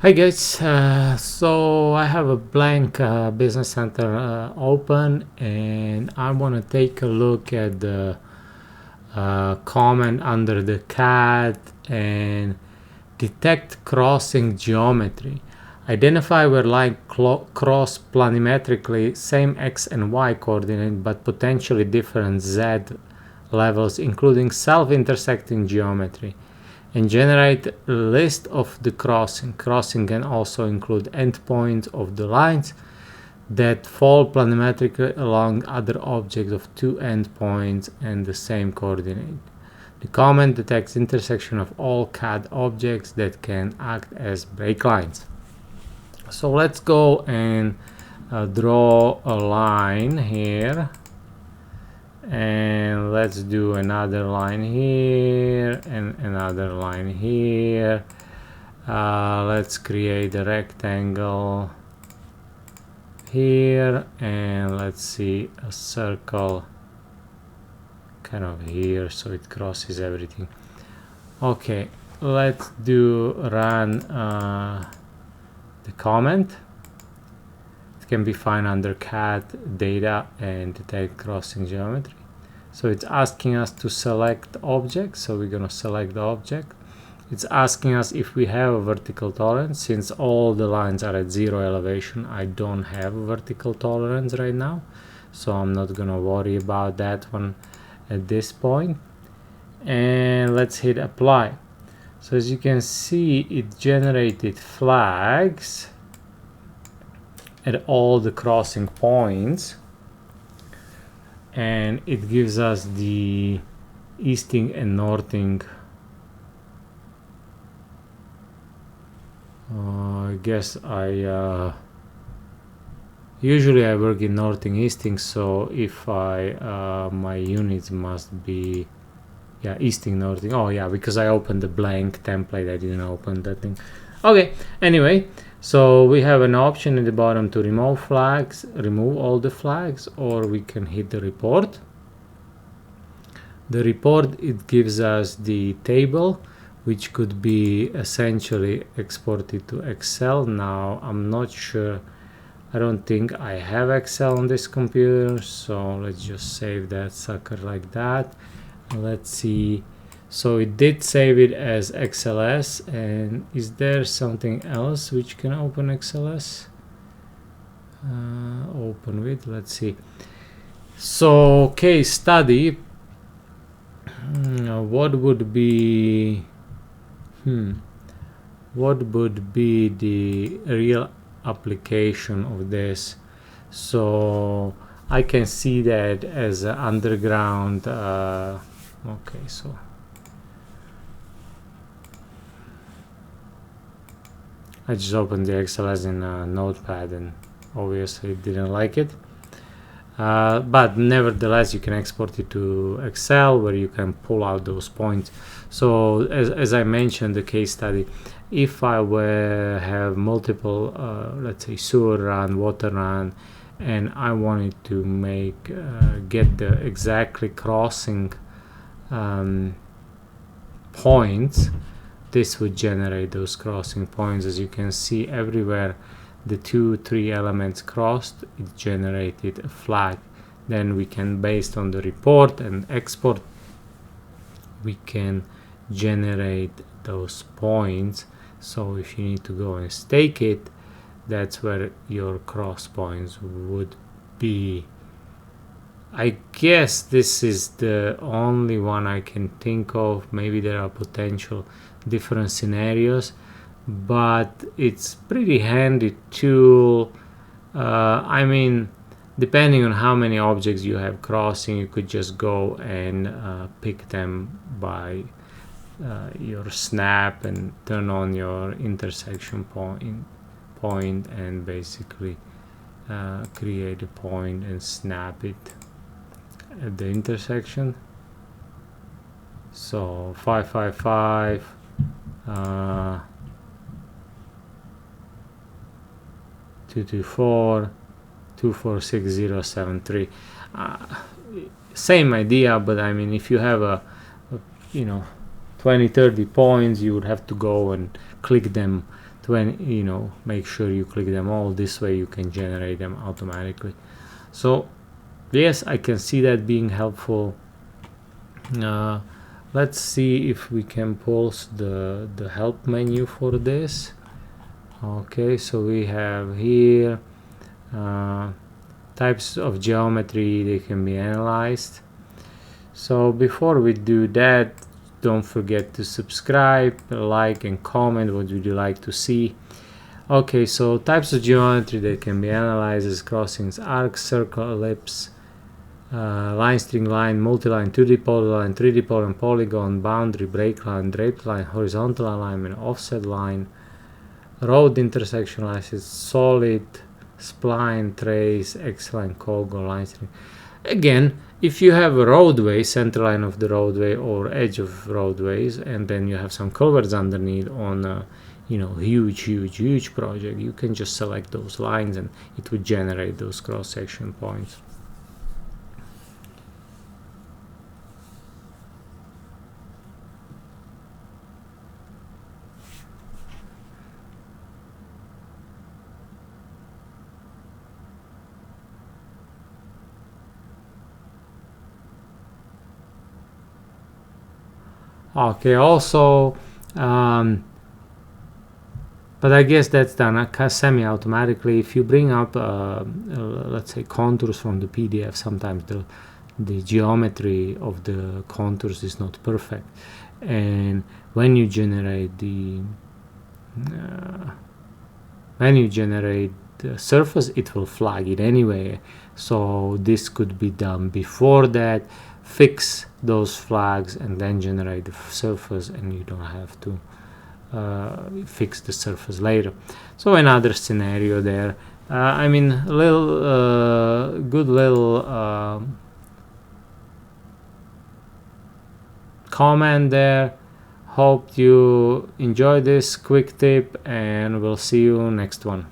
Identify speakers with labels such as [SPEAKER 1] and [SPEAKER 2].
[SPEAKER 1] Hi guys, so I have a blank business center open, and I want to take a look at the command under the CAD and detect crossing geometry. Identify where line cross planimetrically same x and y coordinate but potentially different z levels, including self-intersecting geometry, and generate a list of the crossing. Crossing can also include endpoints of the lines that fall planimetrically along other objects of two endpoints and the same coordinate. The command detects intersection of all CAD objects that can act as break lines. So let's go and draw a line here, and let's do another line here and another line here. Let's create a rectangle here, and let's see a circle kind of here so it crosses everything. Okay, let's run the comment. It can be found under CAD data and detect crossing geometry. So it's asking us to select object, so we're going to select the object. It's asking us if we have a vertical tolerance. Since all the lines are at 0 elevation, I don't have a vertical tolerance right now, so I'm not going to worry about that one at this point. And let's hit apply. So as you can see, it generated flags at all the crossing points, and it gives us the easting and northing. I guess usually I work in northing easting, so if my units must be easting northing. Oh yeah, because I opened the blank template, I didn't open that thing. Okay, anyway, so we have an option at the bottom to remove all the flags, or we can hit the report. The report, it gives us the table, which could be essentially exported to Excel. Now I'm not sure, I don't think I have Excel on this computer, so let's just save that sucker like that. Let's see. So it did save it as XLS, and is there something else which can open XLS? Open with, let's see. So case study, what would be the real application of this? So I can see that as an underground. Okay, so I just opened the XLS in Notepad, and obviously didn't like it. But nevertheless, you can export it to Excel, where you can pull out those points. So as I mentioned, the case study, if I have multiple, let's say sewer run, water run, and I wanted to get the exactly crossing points, this would generate those crossing points. As you can see, everywhere the 2-3 elements crossed, it generated a flag. Then we can, based on the report and export, we can generate those points. So if you need to go and stake it, that's where your cross points would be. I guess this is the only one I can think of. Maybe there are potential different scenarios, but it's pretty handy tool. I mean, depending on how many objects you have crossing, you could just go and pick them by your snap and turn on your intersection point and basically create a point and snap it at the intersection. So 555 224 246073. Same idea, but I mean, if you have a 20-30 points, you would have to go and click them when make sure you click them all. This way you can generate them automatically. So yes, I can see that being helpful. Let's see if we can pulse the help menu for this. Okay, so we have here types of geometry, they can be analyzed. So before we do that, don't forget to subscribe, like, and comment what would you like to see. Okay, so types of geometry that can be analyzed as crossings, arc, circle, ellipse, line, string line, multi-line, 2D polyline, 3D polyline, polygon, boundary, break line, draped line, horizontal alignment, offset line, road intersection lines, solid, spline, trace, X-line, cog, line string. Again, if you have a roadway, center line of the roadway or edge of roadways, and then you have some culverts underneath on a huge project, you can just select those lines and it would generate those cross-section points. Okay, also, but I guess that's done semi-automatically. If you bring up, let's say, contours from the PDF, sometimes the geometry of the contours is not perfect, and when you generate the surface, it will flag it anyway. So this could be done before that. Fix those flags and then generate the surface, and you don't have to fix the surface later. So another scenario there. I mean, a little good little comment there. Hope you enjoy this quick tip, and we'll see you next one.